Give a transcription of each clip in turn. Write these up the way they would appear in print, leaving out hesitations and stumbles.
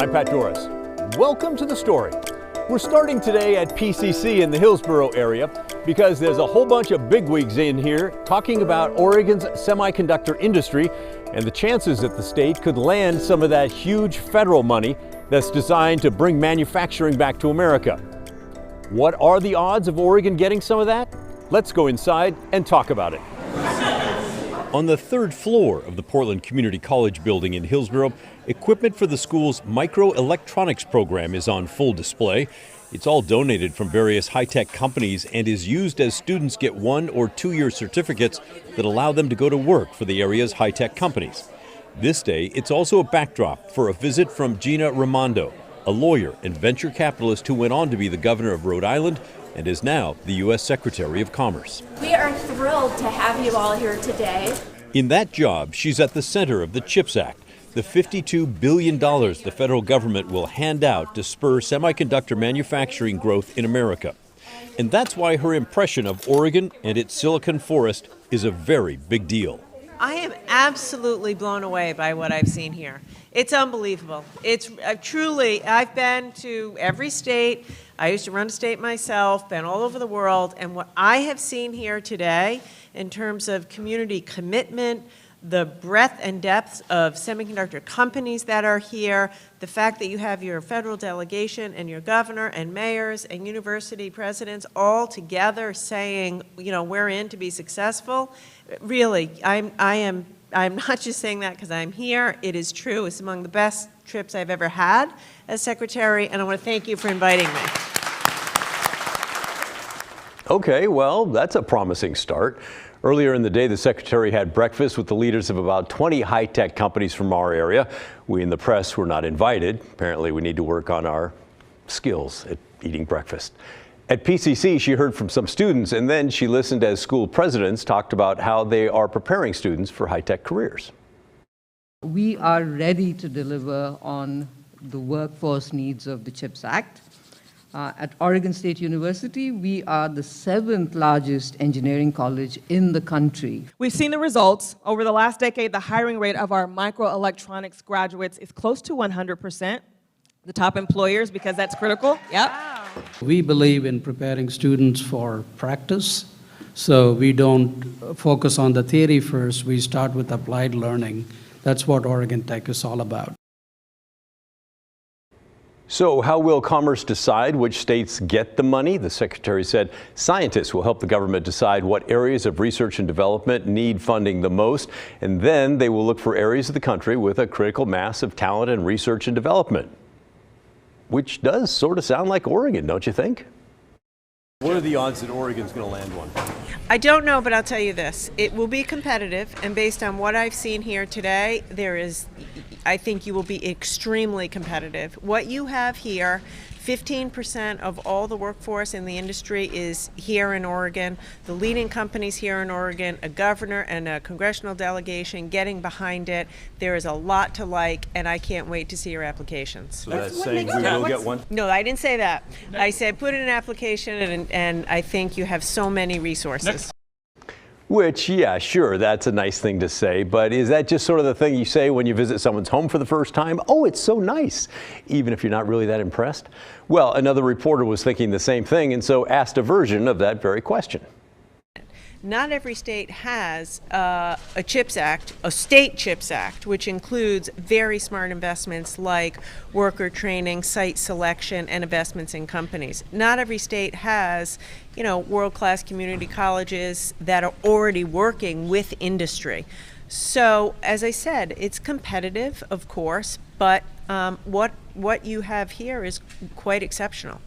I'm Pat Dooris. Welcome to the story. We're starting today at PCC in the Hillsboro area because there's a whole bunch of bigwigs in here talking about Oregon's semiconductor industry and the chances that the state could land some of that huge federal money that's designed to bring manufacturing back to America. What are the odds of Oregon getting some of that? Let's go inside and talk about it. On the third floor of the Portland Community College building in Hillsboro, equipment for the school's microelectronics program is on full display. It's all donated from various high-tech companies and is used as students get 1- or 2-year certificates that allow them to go to work for the area's high-tech companies. This day, it's also a backdrop for a visit from Gina Raimondo, a lawyer and venture capitalist who went on to be the governor of Rhode Island and is now the U.S. Secretary of Commerce. We are thrilled to have you all here today. In that job, she's at the center of the CHIPS Act, the $52 billion the federal government will hand out to spur semiconductor manufacturing growth in America. And that's why her impression of Oregon and its Silicon Forest is a very big deal. I am absolutely blown away by what I've seen here. It's unbelievable. It's truly, I've been to every state. I used to run a state myself, been all over the world, and what I have seen here today in terms of community commitment, the breadth and depth of semiconductor companies that are here, the fact that you have your federal delegation and your governor and mayors and university presidents all together saying, you know, we're in to be successful. Really, I'm not just saying that because I'm here. It is true. It's among the best trips I've ever had as secretary, and I want to thank you for inviting me. Okay, well, that's a promising start. Earlier in the day, the secretary had breakfast with the leaders of about 20 high-tech companies from our area. We in the press were not invited. Apparently, we need to work on our skills at eating breakfast. At PCC, she heard from some students, and then she listened as school presidents talked about how they are preparing students for high-tech careers. We are ready to deliver on the workforce needs of the CHIPS Act. At Oregon State University, we are the 7th largest engineering college in the country. We've seen the results. Over the last decade, the hiring rate of our microelectronics graduates is close to 100%. The top employers, because that's critical. Yep. Wow. We believe in preparing students for practice, so we don't focus on the theory first. We start with applied learning. That's what Oregon Tech is all about. So how will Commerce decide which states get the money? The secretary said scientists will help the government decide what areas of research and development need funding the most, and then they will look for areas of the country with a critical mass of talent and research and development. Which does sort of sound like Oregon, don't you think? What are the odds that Oregon's going to land one? I don't know, but I'll tell you this. It will be competitive, and based on what I've seen here today, I think you will be extremely competitive. What you have here, 15% of all the workforce in the industry is here in Oregon. The leading companies here in Oregon, a governor and a congressional delegation getting behind it. There is a lot to like, and I can't wait to see your applications. So that's saying we will get one? No, I didn't say that. No. I said put in an application, and I think you have so many resources. Which, yeah, sure, that's a nice thing to say, but is that just sort of the thing you say when you visit someone's home for the first time? Oh, it's so nice, even if you're not really that impressed? Well, another reporter was thinking the same thing and so asked a version of that very question. Not every state has a CHIPS Act, a state CHIPS Act, which includes very smart investments like worker training, site selection, and investments in companies. Not every state has, you know, world-class community colleges that are already working with industry. So, as I said, it's competitive, of course, but what you have here is quite exceptional.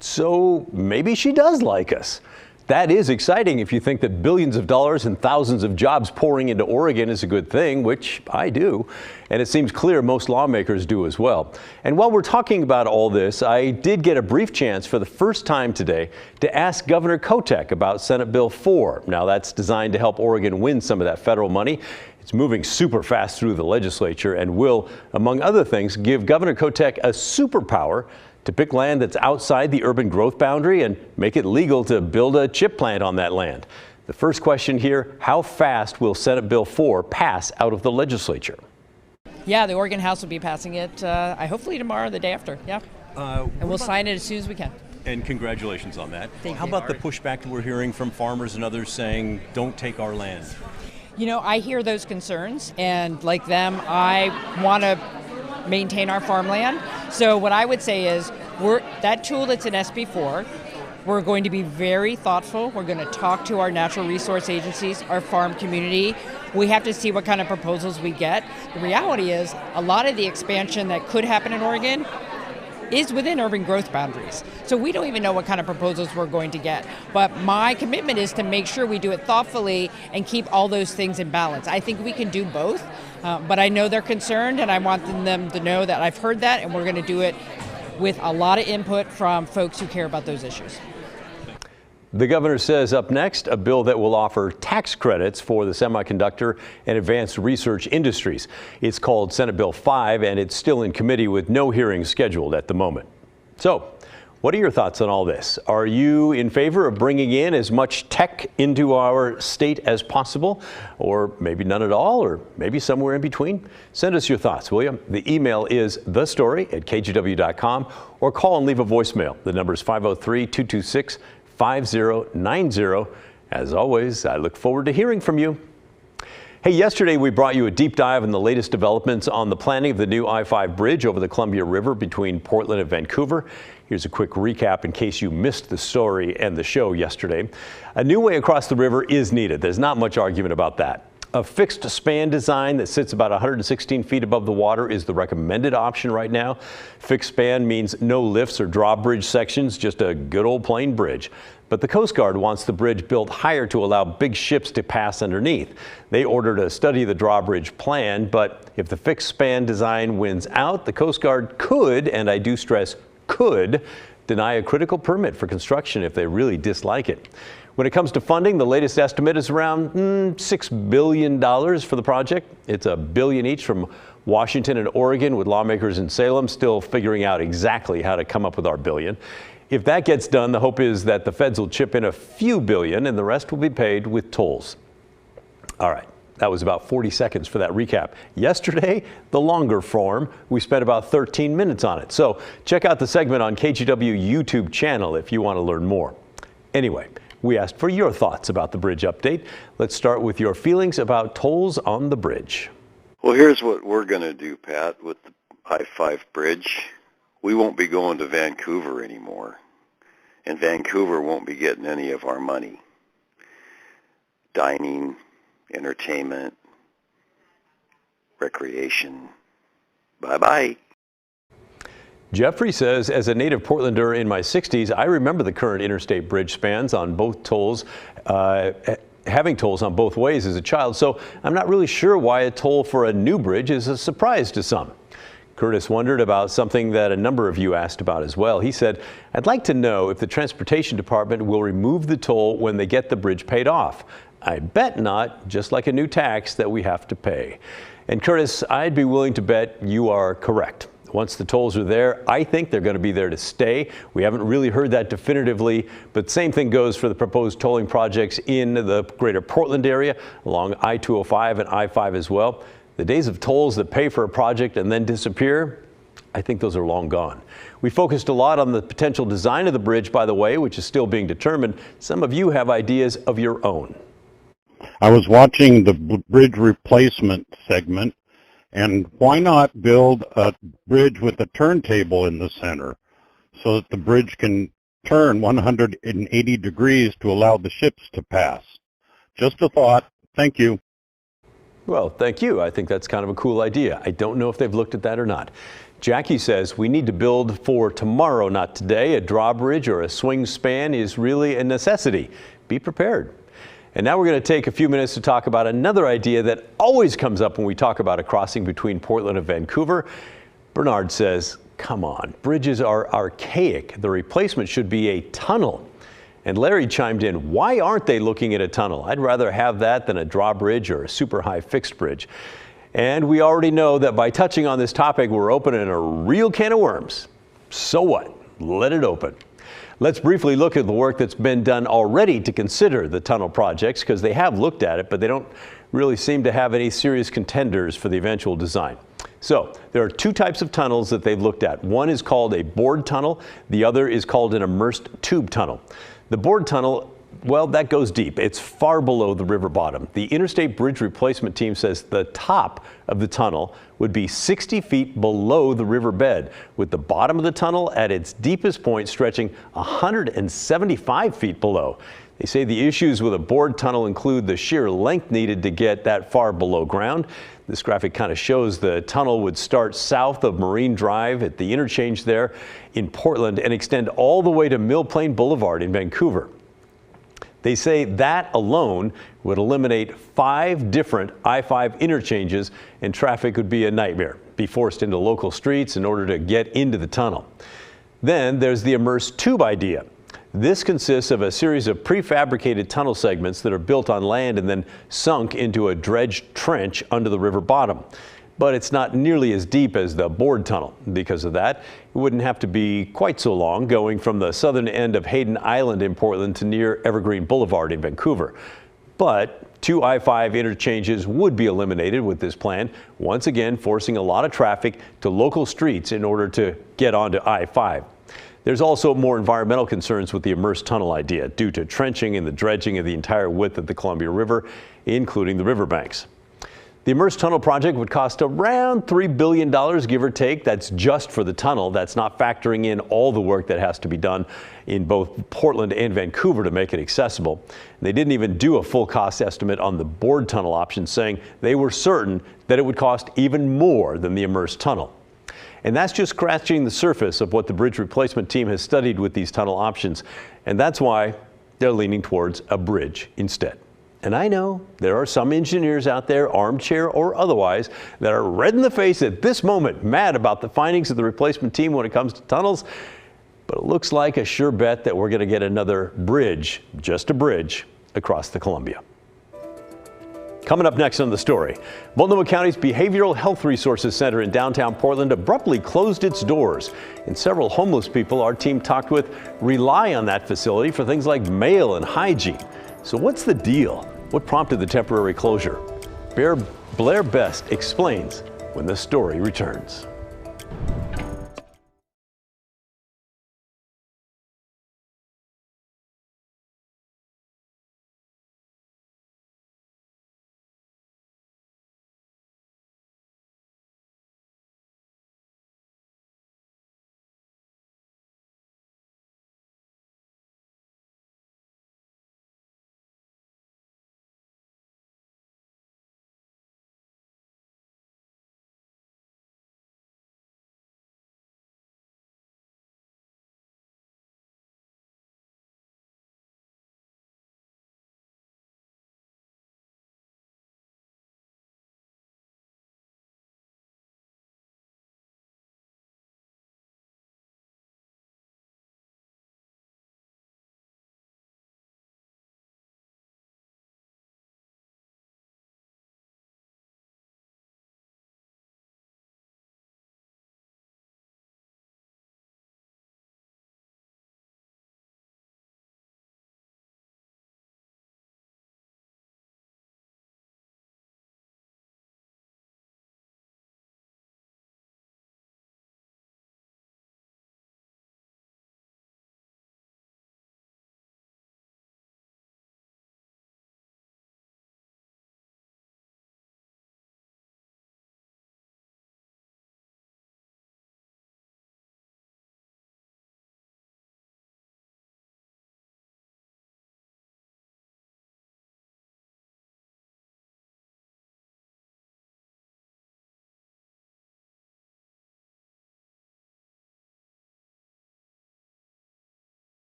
So maybe she does like us. That is exciting if you think that billions of dollars and thousands of jobs pouring into Oregon is a good thing, which I do. And it seems clear most lawmakers do as well. And while we're talking about all this, I did get a brief chance for the first time today to ask Governor Kotek about Senate Bill 4. Now that's designed to help Oregon win some of that federal money. It's moving super fast through the legislature and will, among other things, give Governor Kotek a superpower to pick land that's outside the urban growth boundary and make it legal to build a chip plant on that land. The first question here, how fast will Senate Bill 4 pass out of the legislature? Yeah, the Oregon House will be passing it, hopefully tomorrow or the day after, yeah. And we'll sign it as soon as we can. And congratulations on that. Thank How you. about the pushback that we're hearing from farmers and others saying, don't take our land? You know, I hear those concerns, and like them, I want to maintain our farmland. So what I would say is, that tool that's in SB4, we're going to be very thoughtful. We're going to talk to our natural resource agencies, our farm community. We have to see what kind of proposals we get. The reality is, a lot of the expansion that could happen in Oregon is within urban growth boundaries. So we don't even know what kind of proposals we're going to get. But my commitment is to make sure we do it thoughtfully and keep all those things in balance. I think we can do both, but I know they're concerned, and I want them to know that I've heard that, and we're going to do it with a lot of input from folks who care about those issues. The governor says up next, a bill that will offer tax credits for the semiconductor and advanced research industries. It's called Senate Bill 5, and it's still in committee with no hearings scheduled at the moment. So, what are your thoughts on all this? Are you in favor of bringing in as much tech into our state as possible? Or maybe none at all, or maybe somewhere in between? Send us your thoughts, will you? The email is thestory@kgw.com, or call and leave a voicemail. The number is 503-226-5090. As always, I look forward to hearing from you. Hey, yesterday we brought you a deep dive on the latest developments on the planning of the new I-5 bridge over the Columbia River between Portland and Vancouver. Here's a quick recap in case you missed the story and the show yesterday. A new way across the river is needed. There's not much argument about that. A fixed span design that sits about 116 feet above the water is the recommended option right now. Fixed span means no lifts or drawbridge sections, just a good old plain bridge. But the Coast Guard wants the bridge built higher to allow big ships to pass underneath. They ordered a study of the drawbridge plan, but if the fixed span design wins out, the Coast Guard could, and I do stress could, deny a critical permit for construction if they really dislike it. When it comes to funding, the latest estimate is around $6 billion for the project. It's $1 billion each from Washington and Oregon, with lawmakers in Salem still figuring out exactly how to come up with our billion. If that gets done, the hope is that the feds will chip in a few billion and the rest will be paid with tolls. All right. That was about 40 seconds for that recap. Yesterday, the longer form, we spent about 13 minutes on it. So check out the segment on KGW YouTube channel if you want to learn more. Anyway, we asked for your thoughts about the bridge update. Let's start with your feelings about tolls on the bridge. Well, here's what we're going to do, Pat, with the I-5 bridge. We won't be going to Vancouver anymore, and Vancouver won't be getting any of our money. Dining, entertainment, recreation, bye-bye. Jeffrey says, as a native Portlander in my 60s, I remember the current interstate bridge spans on both tolls, having tolls on both ways as a child, so I'm not really sure why a toll for a new bridge is a surprise to some. Curtis wondered about something that a number of you asked about as well. He said, I'd like to know if the Transportation Department will remove the toll when they get the bridge paid off. I bet not, just like a new tax that we have to pay. And Curtis, I'd be willing to bet you are correct. Once the tolls are there, I think they're going to be there to stay. We haven't really heard that definitively, but same thing goes for the proposed tolling projects in the greater Portland area, along I-205 and I-5 as well. The days of tolls that pay for a project and then disappear, I think those are long gone. We focused a lot on the potential design of the bridge, by the way, which is still being determined. Some of you have ideas of your own. I was watching the bridge replacement segment, and why not build a bridge with a turntable in the center so that the bridge can turn 180 degrees to allow the ships to pass? Just a thought. Thank you. Well, thank you. I think that's kind of a cool idea. I don't know if they've looked at that or not. Jackie says we need to build for tomorrow, not today. A drawbridge or a swing span is really a necessity. Be prepared. And now we're going to take a few minutes to talk about another idea that always comes up when we talk about a crossing between Portland and Vancouver. Bernard says, come on, bridges are archaic. The replacement should be a tunnel. And Larry chimed in, why aren't they looking at a tunnel? I'd rather have that than a drawbridge or a super high fixed bridge. And we already know that by touching on this topic, we're opening a real can of worms. So what? Let it open. Let's briefly look at the work that's been done already to consider the tunnel projects, because they have looked at it, but they don't really seem to have any serious contenders for the eventual design. So there are two types of tunnels that they've looked at. One is called a bored tunnel. The other is called an immersed tube tunnel. The bored tunnel, well, that goes deep. It's far below the river bottom. The Interstate Bridge Replacement Team says the top of the tunnel would be 60 feet below the river bed, with the bottom of the tunnel at its deepest point stretching 175 feet below. They say the issues with a bored tunnel include the sheer length needed to get that far below ground. This graphic kind of shows the tunnel would start south of Marine Drive at the interchange there in Portland and extend all the way to Mill Plain Boulevard in Vancouver. They say that alone would eliminate 5 different I-5 interchanges, and traffic would be a nightmare, be forced into local streets in order to get into the tunnel. Then there's the immersed tube idea. This consists of a series of prefabricated tunnel segments that are built on land and then sunk into a dredged trench under the river bottom. But it's not nearly as deep as the bored tunnel. Because of that, it wouldn't have to be quite so long, going from the southern end of Hayden Island in Portland to near Evergreen Boulevard in Vancouver. But 2 I-5 interchanges would be eliminated with this plan, once again forcing a lot of traffic to local streets in order to get onto I-5. There's also more environmental concerns with the immersed tunnel idea due to trenching and the dredging of the entire width of the Columbia River, including the riverbanks. The immersed tunnel project would cost around $3 billion, give or take. That's just for the tunnel. That's not factoring in all the work that has to be done in both Portland and Vancouver to make it accessible. They didn't even do a full cost estimate on the bored tunnel option, saying they were certain that it would cost even more than the immersed tunnel. And that's just scratching the surface of what the bridge replacement team has studied with these tunnel options. And that's why they're leaning towards a bridge instead. And I know there are some engineers out there, armchair or otherwise, that are red in the face at this moment, mad about the findings of the replacement team when it comes to tunnels. But it looks like a sure bet that we're going to get another bridge, just a bridge, across the Columbia. Coming up next on The Story, Multnomah County's Behavioral Health Resources Center in downtown Portland abruptly closed its doors, and several homeless people our team talked with rely on that facility for things like mail and hygiene. So what's the deal? What prompted the temporary closure? Blair Best explains when The Story returns.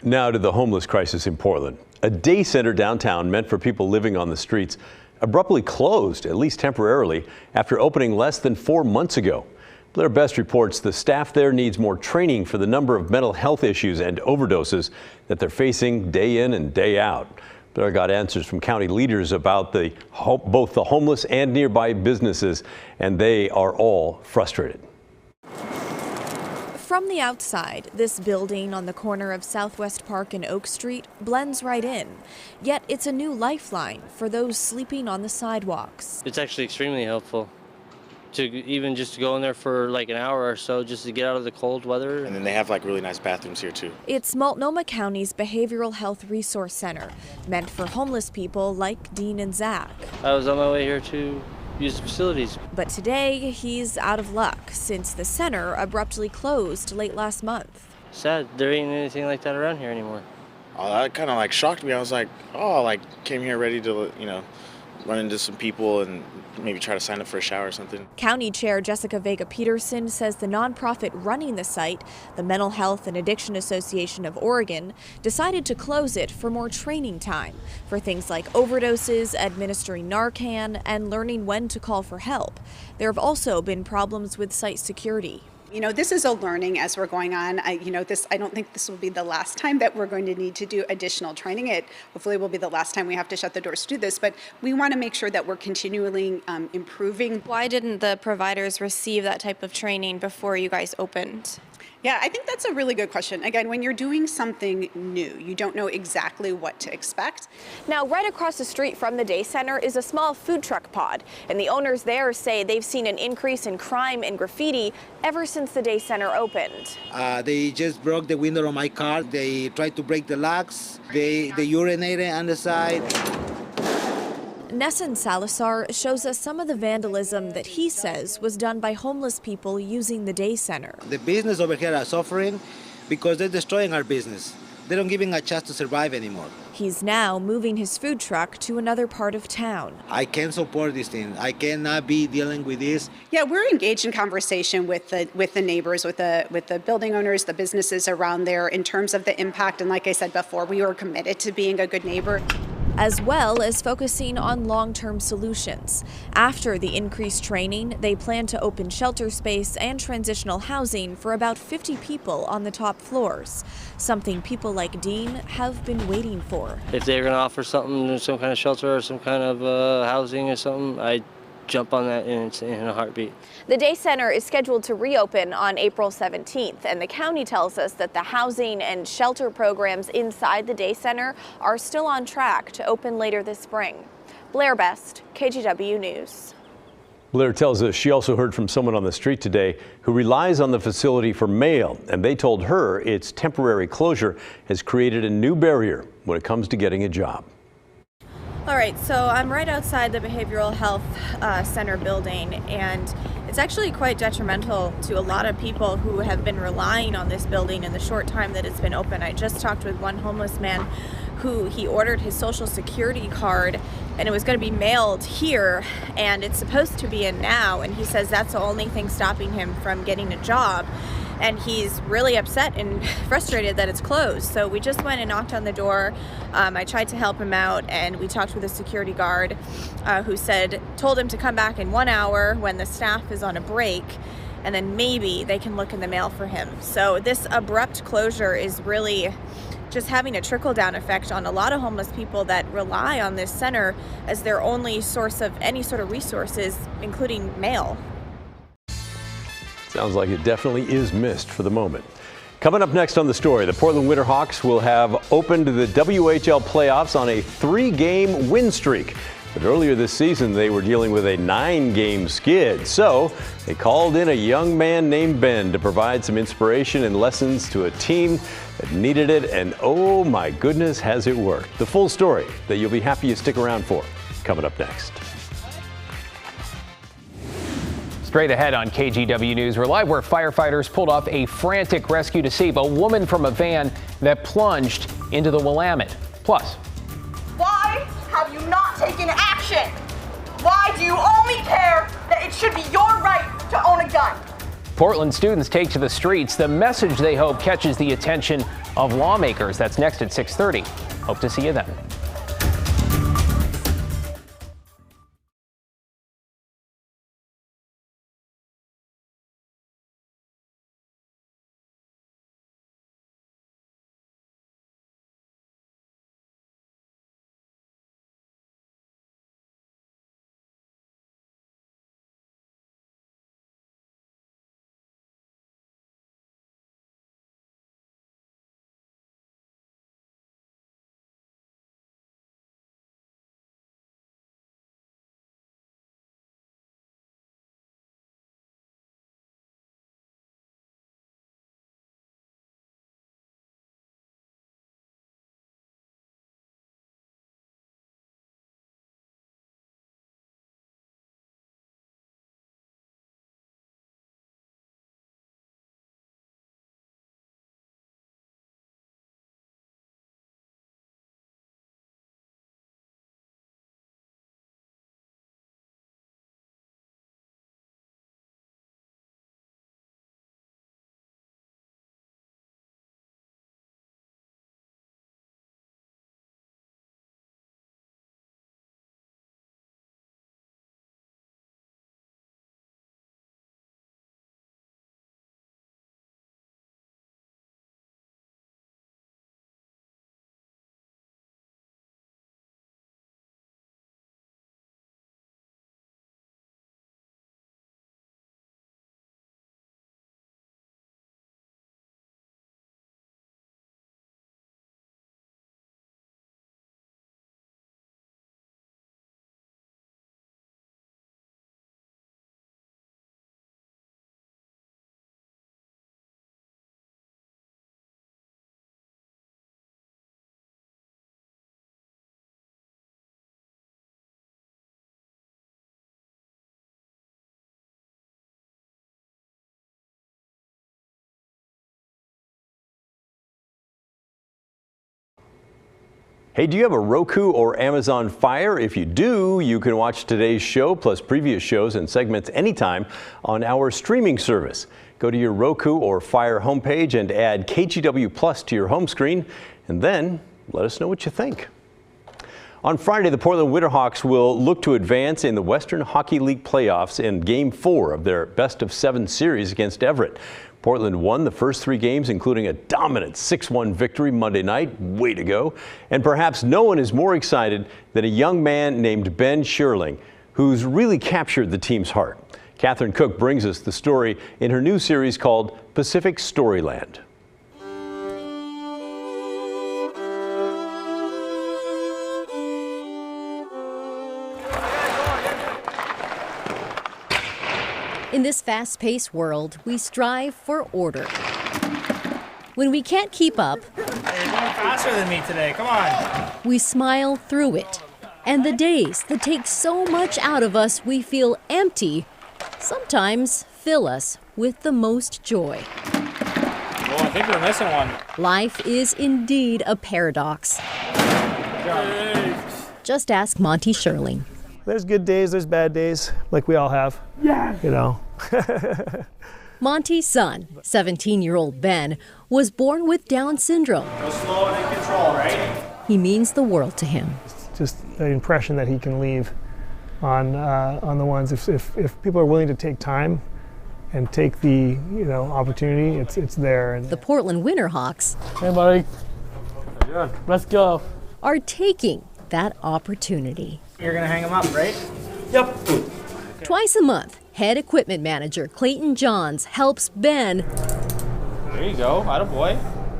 Now to the homeless crisis in Portland. A day center downtown meant for people living on the streets abruptly closed, at least temporarily, after opening less than 4 months ago. Blair Best reports the staff there needs more training for the number of mental health issues and overdoses that they're facing day in and day out. Blair got answers from county leaders about both the homeless and nearby businesses, and they are all frustrated. From the outside, this building on the corner of Southwest Park and Oak Street blends right in. Yet it's a new lifeline for those sleeping on the sidewalks. It's actually extremely helpful to even just go in there for like an hour or so just to get out of the cold weather. And then they have like really nice bathrooms here too. It's Multnomah County's Behavioral Health Resource Center, meant for homeless people like Dean and Zach. I was on my way here to use the facilities. But today, he's out of luck since the center abruptly closed late last month. Sad, there ain't anything like that around here anymore. Oh, that kind of like shocked me. I was like, oh, like came here ready to, run into some people and maybe try to sign up for a shower or something. County Chair Jessica Vega Peterson says the nonprofit running the site, the Mental Health and Addiction Association of Oregon, decided to close it for more training time for things like overdoses, administering Narcan, and learning when to call for help. There have also been problems with site security. This is a learning as we're going on. I don't think this will be the last time that we're going to need to do additional training. It hopefully will be the last time we have to shut the doors to do this, but we want to make sure that we're continually improving. Why didn't the providers receive that type of training before you guys opened? Yeah, I think that's a really good question. Again, when you're doing something new, you don't know exactly what to expect. Now, right across the street from the day center is a small food truck pod, and the owners there say they've seen an increase in crime and graffiti ever since the day center opened. They just broke the window on my car. They tried to break the locks. They urinated on the side. Nesson Salazar shows us some of the vandalism that he says was done by homeless people using the day center. The business over here are suffering because they're destroying our business. They don't give him a chance to survive anymore. He's now moving his food truck to another part of town. I can't support this thing. I cannot be dealing with this. Yeah, we're engaged in conversation with the neighbors, with the building owners, the businesses around there in terms of the impact. And like I said before, we are committed to being a good neighbor, as well as focusing on long-term solutions. After the increased training, they plan to open shelter space and transitional housing for about 50 people on the top floors, something people like Dean have been waiting for. If they're going to offer something, some kind of shelter or some kind of housing or something, I'd jump on that in a heartbeat. The day center is scheduled to reopen on April 17th, and the county tells us that the housing and shelter programs inside the day center are still on track to open later this spring. Blair Best, KGW News. Blair tells us she also heard from someone on the street today who relies on the facility for mail, and they told her its temporary closure has created a new barrier when it comes to getting a job. All right, so I'm right outside the Behavioral Health Center building, and it's actually quite detrimental to a lot of people who have been relying on this building in the short time that it's been open. I just talked with one homeless man who he ordered his Social Security card, and it was going to be mailed here, and it's supposed to be in now, and he says that's the only thing stopping him from getting a job. And he's really upset and frustrated that it's closed. So we just went and knocked on the door. I tried to help him out, and we talked with a security guard who told him to come back in 1 hour when the staff is on a break, and then maybe they can look in the mail for him. So this abrupt closure is really just having a trickle-down effect on a lot of homeless people that rely on this center as their only source of any sort of resources, including mail. Sounds like it definitely is missed for the moment. Coming up next on The Story, the Portland Winterhawks will have opened the WHL playoffs on a 3-game win streak. But earlier this season, they were dealing with a 9-game skid. So they called in a young man named Ben to provide some inspiration and lessons to a team that needed it. And oh my goodness, has it worked. The full story that you'll be happy you stick around for, coming up next. Straight ahead on KGW News, we're live where firefighters pulled off a frantic rescue to save a woman from a van that plunged into the Willamette. Plus, why have you not taken action? Why do you only care that it should be your right to own a gun? Portland students take to the streets. The message they hope catches the attention of lawmakers. That's next at 6:30. Hope to see you then. Hey, do you have a Roku or Amazon Fire? If you do, you can watch today's show plus previous shows and segments anytime on our streaming service. Go to your Roku or Fire homepage and add KGW Plus to your home screen, and then let us know what you think. On Friday, the Portland Winterhawks will look to advance in the Western Hockey League playoffs in Game 4 of their best-of-7 series against Everett. Portland won the first 3 games, including a dominant 6-1 victory Monday night. Way to go. And perhaps no one is more excited than a young man named Ben Sherling, who's really captured the team's heart. Catherine Cook brings us the story in her new series called Pacific Storyland. In this fast-paced world, we strive for order. When we can't keep up, you're going faster than me today. Come on. We smile through it. And the days that take so much out of us we feel empty sometimes fill us with the most joy. Oh, I think we're missing one. Life is indeed a paradox. Just ask Monty Sherling. There's good days, there's bad days, like we all have. Yeah. You know. Monty's son, 17-year-old Ben, was born with Down syndrome. Go slow and in control, right? He means the world to him. Just the impression that he can leave on the ones. If people are willing to take time and take the opportunity, it's there. And the Portland Winterhawks. Hey, buddy. How you doing? Let's go. Are taking that opportunity. You're gonna hang them up, right? Yep. Twice a month, head equipment manager Clayton Johns helps Ben. There you go, attaboy.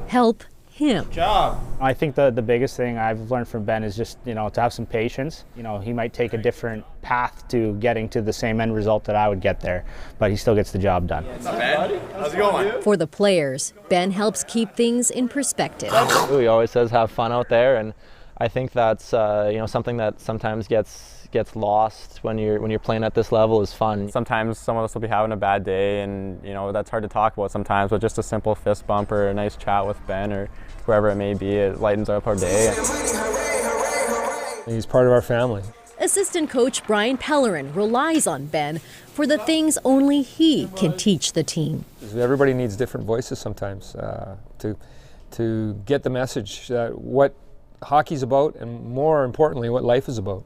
Help him. Good job. I think the biggest thing I've learned from Ben is just, to have some patience. He might take a different path to getting to the same end result that I would get there, but he still gets the job done. What's up, Ben? How's it going? For the players, Ben helps keep things in perspective. He always says have fun out there, and I think that's something that sometimes gets lost when you're playing at this level is fun. Sometimes some of us will be having a bad day, and that's hard to talk about sometimes, but just a simple fist bump or a nice chat with Ben or whoever it may be, it lightens up our day. He's part of our family. Assistant coach Brian Pellerin relies on Ben for the things only he can teach the team. Everybody needs different voices sometimes to get the message what hockey's about, and more importantly, what life is about.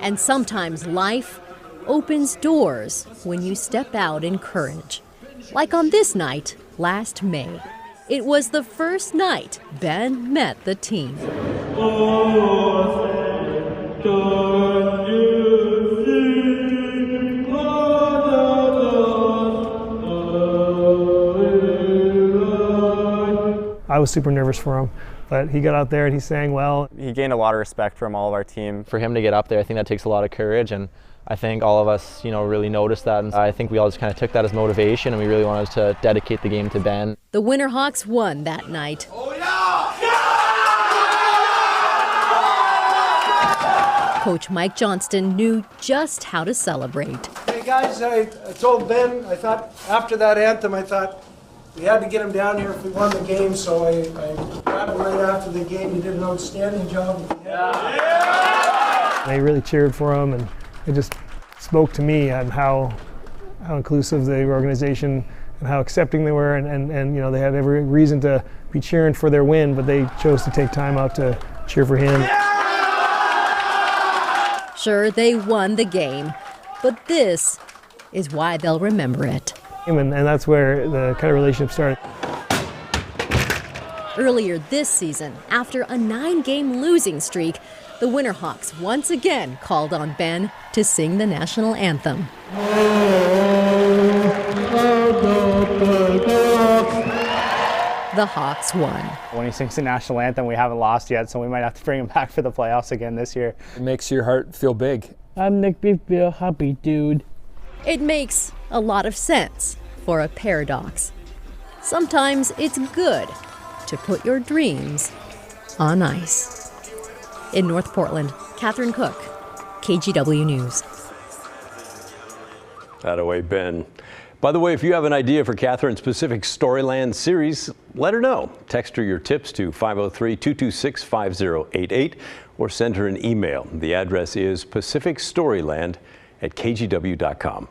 And sometimes life opens doors when you step out in courage. Like on this night last May. It was the first night Ben met the team. I was super nervous for him, but he got out there and he sang well. He gained a lot of respect from all of our team. For him to get up there, I think that takes a lot of courage, and I think all of us, really noticed that, and I think we all just kind of took that as motivation, and we really wanted to dedicate the game to Ben. The Winterhawks won that night. Coach Mike Johnston knew just how to celebrate. Hey guys, I told Ben, I thought after that anthem, we had to get him down here if we won the game, so I grabbed him right after the game. He did an outstanding job. They really cheered for him, and it just spoke to me on how inclusive the organization and how accepting they were, and they had every reason to be cheering for their win, but they chose to take time out to cheer for him. Sure, they won the game, but this is why they'll remember it. And that's where the kind of relationship started. Earlier this season, after a 9-game losing streak, the Winterhawks once again called on Ben to sing the national anthem. The Hawks won. When he sings the national anthem, we haven't lost yet, so we might have to bring him back for the playoffs again this year. It makes your heart feel big. I'm Nick Big Bill, happy dude. It makes a lot of sense for a paradox. Sometimes it's good to put your dreams on ice. In North Portland, Catherine Cook, KGW News. Thataway, Ben. By the way, if you have an idea for Catherine's Pacific Storyland series, let her know. Text her your tips to 503-226-5088 or send her an email. The address is pacificstoryland@kgw.com.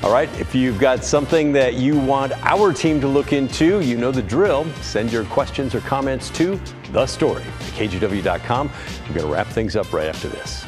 All right, if you've got something that you want our team to look into, you know the drill. Send your questions or comments to thestory@kgw.com. We're going to wrap things up right after this.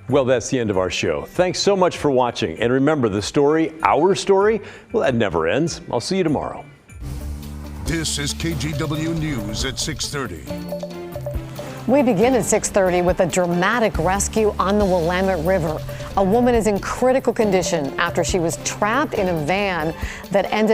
Well, that's the end of our show. Thanks so much for watching. And remember, the story, our story, well, that never ends. I'll see you tomorrow. This is KGW News at 6:30. We begin at 6:30 with a dramatic rescue on the Willamette River. A woman is in critical condition after she was trapped in a van that ended